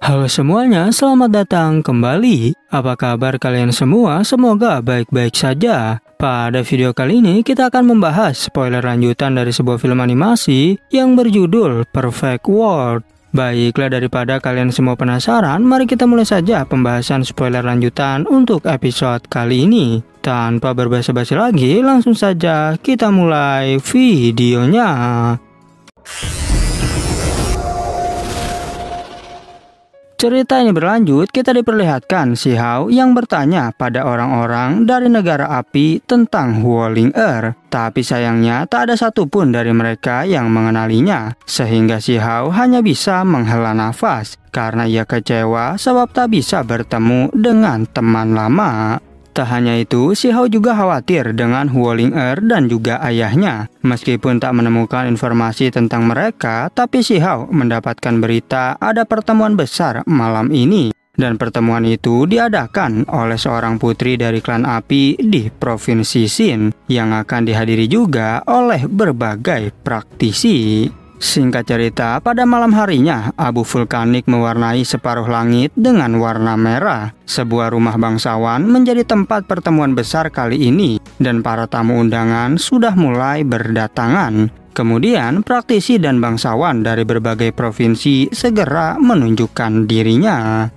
Halo semuanya, selamat datang kembali. Apa kabar kalian semua? Semoga baik-baik saja. Pada video kali ini kita akan membahas spoiler lanjutan dari sebuah film animasi yang berjudul Perfect World. Baiklah, daripada kalian semua penasaran, mari kita mulai saja pembahasan spoiler lanjutan untuk episode kali ini. Tanpa berbasa-basi lagi, langsung saja kita mulai videonya. Cerita ini berlanjut, kita diperlihatkan si Hao yang bertanya pada orang-orang dari negara api tentang Huoling Er. Tapi sayangnya tak ada satupun dari mereka yang mengenalinya, sehingga si Hao hanya bisa menghela nafas karena ia kecewa sebab tak bisa bertemu dengan teman lama. Tak hanya itu, si Hao juga khawatir dengan Huoling Er dan juga ayahnya. Meskipun tak menemukan informasi tentang mereka, tapi si Hao mendapatkan berita ada pertemuan besar malam ini. Dan pertemuan itu diadakan oleh seorang putri dari klan api di Provinsi Xin, yang akan dihadiri juga oleh berbagai praktisi. Singkat cerita, pada malam harinya, abu vulkanik mewarnai separuh langit dengan warna merah. Sebuah rumah bangsawan menjadi tempat pertemuan besar kali ini, dan para tamu undangan sudah mulai berdatangan. Kemudian, praktisi dan bangsawan dari berbagai provinsi segera menunjukkan dirinya.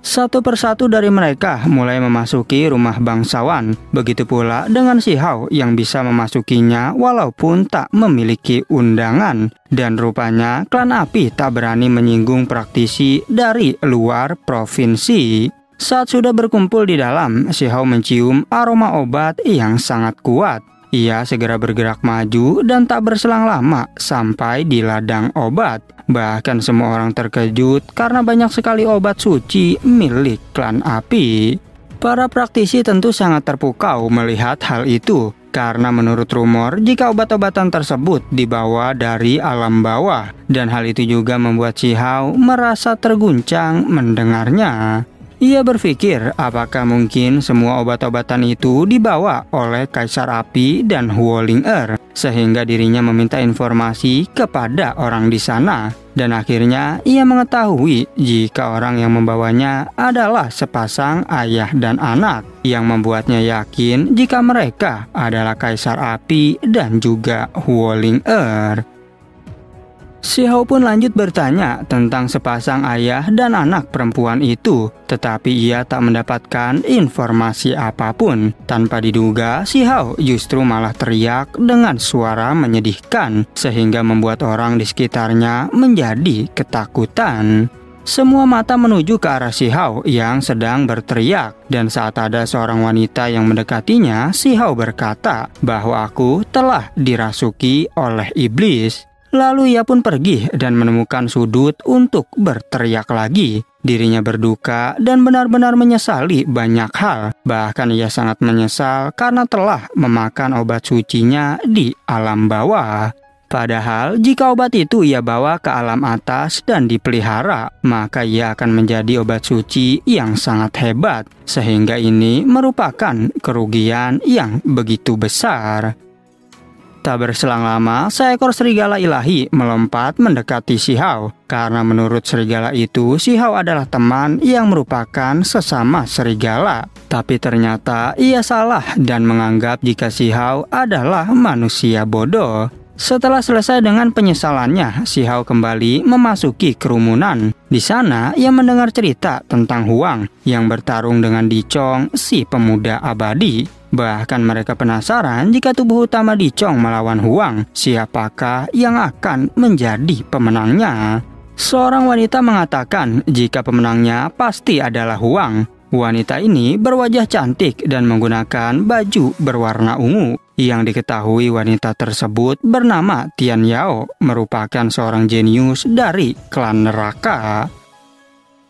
Satu persatu dari mereka mulai memasuki rumah bangsawan. Begitu pula dengan si Hao yang bisa memasukinya walaupun tak memiliki undangan. Dan rupanya klan api tak berani menyinggung praktisi dari luar provinsi. Saat sudah berkumpul di dalam, si Hao mencium aroma obat yang sangat kuat. Ia segera bergerak maju dan tak berselang lama sampai di ladang obat. Bahkan semua orang terkejut karena banyak sekali obat suci milik klan api. Para praktisi tentu sangat terpukau melihat hal itu, karena menurut rumor jika obat-obatan tersebut dibawa dari alam bawah. Dan hal itu juga membuat si Hao merasa terguncang mendengarnya. Ia berpikir apakah mungkin semua obat-obatan itu dibawa oleh Kaisar Api dan Huoling Er, sehingga dirinya meminta informasi kepada orang di sana. Dan akhirnya ia mengetahui jika orang yang membawanya adalah sepasang ayah dan anak, yang membuatnya yakin jika mereka adalah Kaisar Api dan juga Huoling Er. Si Hao pun lanjut bertanya tentang sepasang ayah dan anak perempuan itu, tetapi ia tak mendapatkan informasi apapun. Tanpa diduga, si Hao justru malah teriak dengan suara menyedihkan, sehingga membuat orang di sekitarnya menjadi ketakutan. Semua mata menuju ke arah si Hao yang sedang berteriak, dan saat ada seorang wanita yang mendekatinya, si Hao berkata bahwa aku telah dirasuki oleh iblis. Lalu ia pun pergi dan menemukan sudut untuk berteriak lagi. Dirinya berduka dan benar-benar menyesali banyak hal. Bahkan ia sangat menyesal karena telah memakan obat sucinya di alam bawah. Padahal jika obat itu ia bawa ke alam atas dan dipelihara, maka ia akan menjadi obat suci yang sangat hebat. Sehingga ini merupakan kerugian yang begitu besar. Tak berselang lama, seekor serigala ilahi melompat mendekati si Hao. Karena menurut serigala itu, si Hao adalah teman yang merupakan sesama serigala. Tapi ternyata ia salah dan menganggap jika si Hao adalah manusia bodoh. Setelah selesai dengan penyesalannya, si Hao kembali memasuki kerumunan. Di sana, ia mendengar cerita tentang Huang yang bertarung dengan Dicong, si pemuda abadi. Bahkan mereka penasaran jika tubuh utama Dicong melawan Huang, siapakah yang akan menjadi pemenangnya. Seorang wanita mengatakan jika pemenangnya pasti adalah Huang. Wanita ini berwajah cantik dan menggunakan baju berwarna ungu. Yang diketahui wanita tersebut bernama Tian Yao, merupakan seorang jenius dari klan neraka.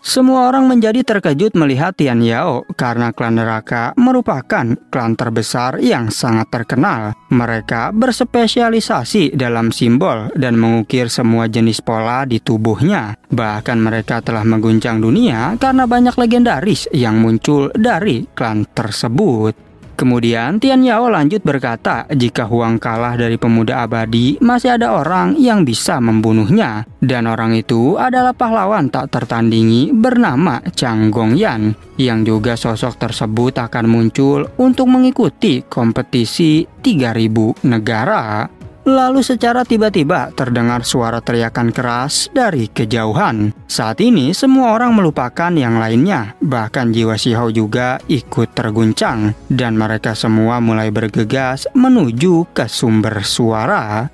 Semua orang menjadi terkejut melihat Tian Yao karena klan neraka merupakan klan terbesar yang sangat terkenal. Mereka berspesialisasi dalam simbol dan mengukir semua jenis pola di tubuhnya. Bahkan mereka telah mengguncang dunia karena banyak legendaris yang muncul dari klan tersebut. Kemudian Tian Yao lanjut berkata jika Huang kalah dari pemuda abadi, masih ada orang yang bisa membunuhnya. Dan orang itu adalah pahlawan tak tertandingi bernama Chang Gongyan, yang juga sosok tersebut akan muncul untuk mengikuti kompetisi 3000 negara. Lalu secara tiba-tiba terdengar suara teriakan keras dari kejauhan. Saat ini semua orang melupakan yang lainnya, bahkan jiwa Shihao juga ikut terguncang. Dan mereka semua mulai bergegas menuju ke sumber suara.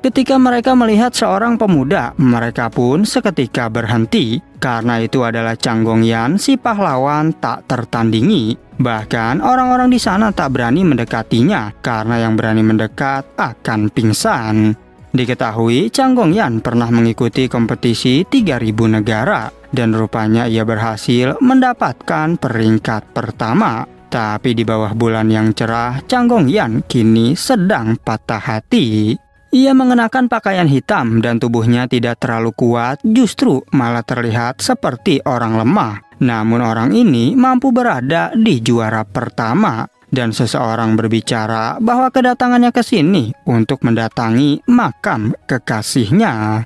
Ketika mereka melihat seorang pemuda, mereka pun seketika berhenti. Karena itu adalah Chang Gongyan, si pahlawan tak tertandingi. Bahkan orang-orang di sana tak berani mendekatinya, karena yang berani mendekat akan pingsan. Diketahui Chang Gongyan pernah mengikuti kompetisi 3000 negara, dan rupanya ia berhasil mendapatkan peringkat pertama. Tapi di bawah bulan yang cerah, Chang Gongyan kini sedang patah hati. Ia mengenakan pakaian hitam dan tubuhnya tidak terlalu kuat, justru malah terlihat seperti orang lemah. Namun orang ini mampu berada di juara pertama. Dan seseorang berbicara bahwa kedatangannya ke sini untuk mendatangi makam kekasihnya.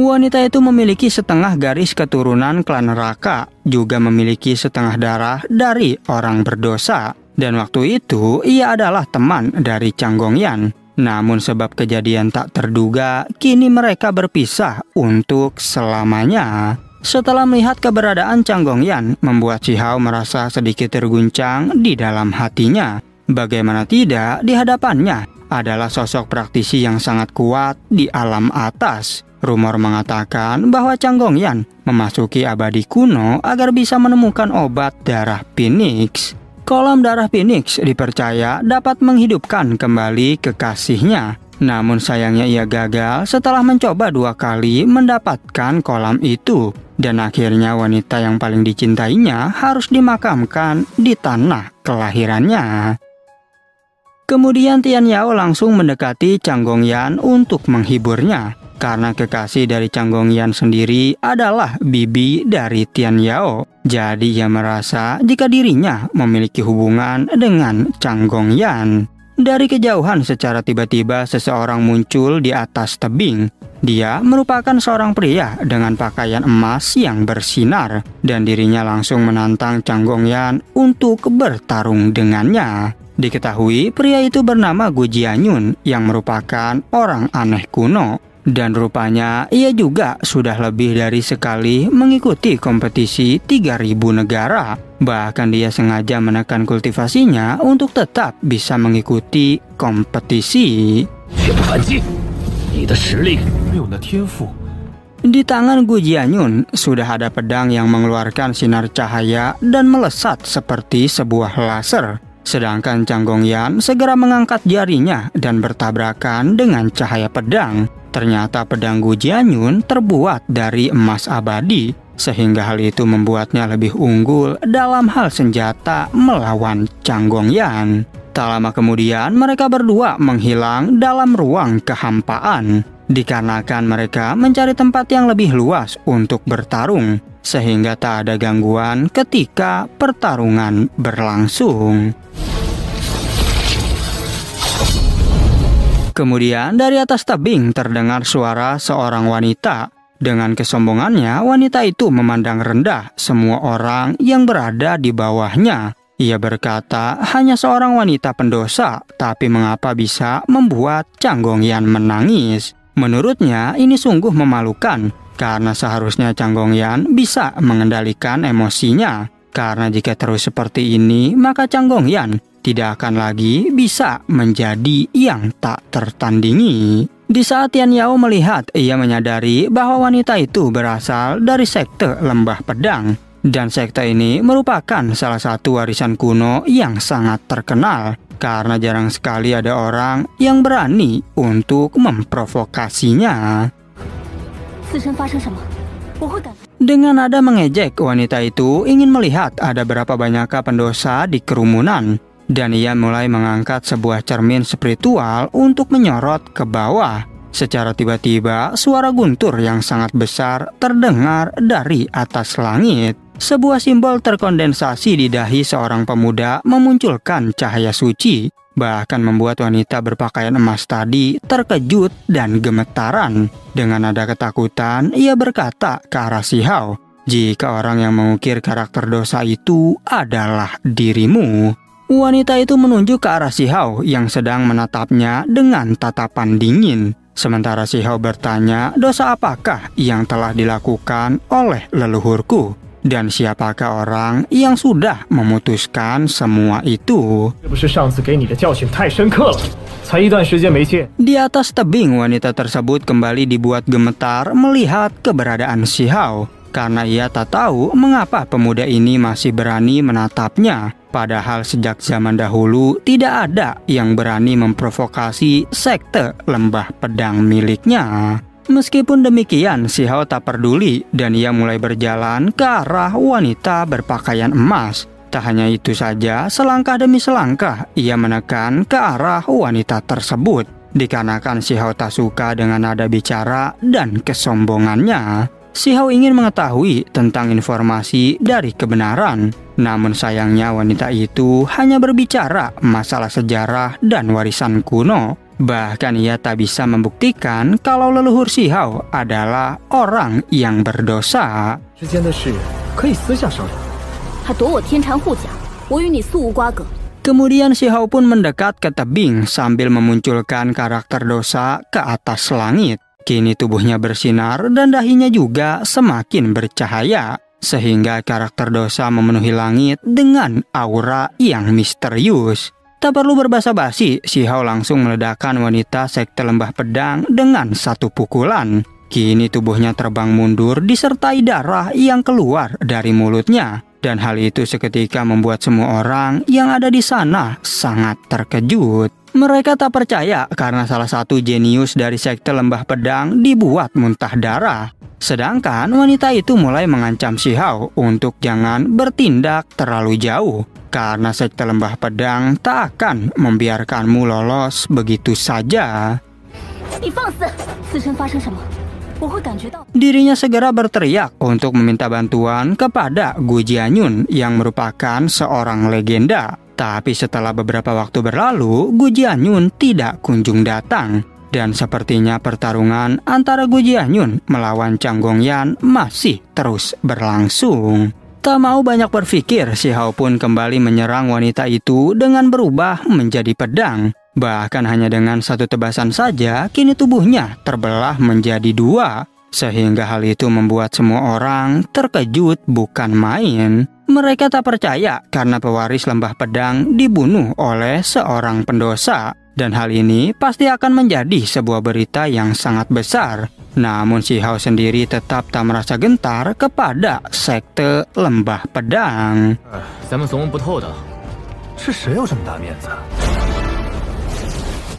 Wanita itu memiliki setengah garis keturunan klan neraka, juga memiliki setengah darah dari orang berdosa. Dan waktu itu ia adalah teman dari Chang Gongyan. Namun sebab kejadian tak terduga, kini mereka berpisah untuk selamanya. Setelah melihat keberadaan Chang Gongyan, membuat Shihao merasa sedikit terguncang di dalam hatinya. Bagaimana tidak, di hadapannya adalah sosok praktisi yang sangat kuat di alam atas. Rumor mengatakan bahwa Chang Gongyan memasuki abadi kuno agar bisa menemukan obat darah Phoenix. Kolam darah Phoenix dipercaya dapat menghidupkan kembali kekasihnya. Namun sayangnya ia gagal setelah mencoba 2 kali mendapatkan kolam itu. Dan akhirnya wanita yang paling dicintainya harus dimakamkan di tanah kelahirannya. Kemudian Tian Yao langsung mendekati Chang Gongyan untuk menghiburnya. Karena kekasih dari Chang Gongyan sendiri adalah bibi dari Tian Yao. Jadi ia merasa jika dirinya memiliki hubungan dengan Chang Gongyan. Dari kejauhan secara tiba-tiba seseorang muncul di atas tebing. Dia merupakan seorang pria dengan pakaian emas yang bersinar. Dan dirinya langsung menantang Chang Gongyan untuk bertarung dengannya. Diketahui pria itu bernama Gu Jianyun yang merupakan orang aneh kuno. Dan rupanya ia juga sudah lebih dari sekali mengikuti kompetisi 3000 negara. Bahkan dia sengaja menekan kultivasinya untuk tetap bisa mengikuti kompetisi. Di tangan Gu Jianyun sudah ada pedang yang mengeluarkan sinar cahaya dan melesat seperti sebuah laser. Sedangkan Chang Gongyan segera mengangkat jarinya dan bertabrakan dengan cahaya pedang. Ternyata pedang Gu Jianyun terbuat dari emas abadi, sehingga hal itu membuatnya lebih unggul dalam hal senjata melawan Chang Gongyan. Tak lama kemudian mereka berdua menghilang dalam ruang kehampaan, dikarenakan mereka mencari tempat yang lebih luas untuk bertarung, sehingga tak ada gangguan ketika pertarungan berlangsung. Kemudian dari atas tebing terdengar suara seorang wanita. Dengan kesombongannya, wanita itu memandang rendah semua orang yang berada di bawahnya. Ia berkata, hanya seorang wanita pendosa, tapi mengapa bisa membuat Chang Gongyan menangis? Menurutnya ini sungguh memalukan, karena seharusnya Chang Gongyan bisa mengendalikan emosinya. Karena jika terus seperti ini, maka Chang Gongyan tidak akan lagi bisa menjadi yang tak tertandingi. Di saat Tian Yao melihat, ia menyadari bahwa wanita itu berasal dari sekte Lembah Pedang. Dan sekte ini merupakan salah satu warisan kuno yang sangat terkenal. Karena jarang sekali ada orang yang berani untuk memprovokasinya. Dengan nada mengejek, wanita itu ingin melihat ada berapa banyak pendosa di kerumunan. Dan ia mulai mengangkat sebuah cermin spiritual untuk menyorot ke bawah. Secara tiba-tiba, suara guntur yang sangat besar terdengar dari atas langit. Sebuah simbol terkondensasi di dahi seorang pemuda memunculkan cahaya suci, bahkan membuat wanita berpakaian emas tadi terkejut dan gemetaran. Dengan nada ketakutan, ia berkata ke arah Si Hao, "Jika orang yang mengukir karakter dosa itu adalah dirimu." Wanita itu menunjuk ke arah Si Hao yang sedang menatapnya dengan tatapan dingin. Sementara Si Hao bertanya, dosa apakah yang telah dilakukan oleh leluhurku? Dan siapakah orang yang sudah memutuskan semua itu? Di atas tebing, wanita tersebut kembali dibuat gemetar melihat keberadaan Si Hao. Karena ia tak tahu mengapa pemuda ini masih berani menatapnya. Padahal sejak zaman dahulu tidak ada yang berani memprovokasi sekte lembah pedang miliknya. Meskipun demikian, Si Hao tak peduli dan ia mulai berjalan ke arah wanita berpakaian emas. Tak hanya itu saja, selangkah demi selangkah ia menekan ke arah wanita tersebut. Dikarenakan Si Hao tak suka dengan nada bicara dan kesombongannya. Si Hao ingin mengetahui tentang informasi dari kebenaran. Namun sayangnya wanita itu hanya berbicara masalah sejarah dan warisan kuno. Bahkan ia tak bisa membuktikan kalau leluhur Si Hao adalah orang yang berdosa. Kemudian Si Hao pun mendekat ke tebing sambil memunculkan karakter dosa ke atas langit. Kini tubuhnya bersinar dan dahinya juga semakin bercahaya, sehingga karakter dosa memenuhi langit dengan aura yang misterius. Tak perlu berbasa-basi, Si Hao langsung meledakkan wanita sekte lembah pedang dengan satu pukulan. Kini tubuhnya terbang mundur disertai darah yang keluar dari mulutnya. Dan hal itu seketika membuat semua orang yang ada di sana sangat terkejut. Mereka tak percaya karena salah satu jenius dari sekte lembah pedang dibuat muntah darah. Sedangkan wanita itu mulai mengancam Si Hao untuk jangan bertindak terlalu jauh. Karena sekte lembah pedang tak akan membiarkanmu lolos begitu saja. Dirinya segera berteriak untuk meminta bantuan kepada Gu Jianyun yang merupakan seorang legenda. Tapi setelah beberapa waktu berlalu, Gu Jianyun tidak kunjung datang. Dan sepertinya pertarungan antara Gu Jianyun melawan Chang Gongyan masih terus berlangsung. Tak mau banyak berpikir, Si Hao pun kembali menyerang wanita itu dengan berubah menjadi pedang. Bahkan hanya dengan satu tebasan saja, kini tubuhnya terbelah menjadi dua. Sehingga hal itu membuat semua orang terkejut bukan main. Mereka tak percaya karena pewaris lembah pedang dibunuh oleh seorang pendosa. Dan hal ini pasti akan menjadi sebuah berita yang sangat besar. Namun Si Hao sendiri tetap tak merasa gentar kepada sekte lembah pedang.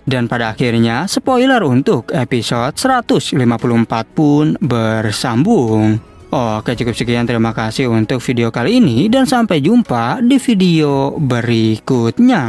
Dan pada akhirnya, spoiler untuk episode 154 pun bersambung. Oke, cukup sekian. Terima kasih untuk video kali ini dan sampai jumpa di video berikutnya.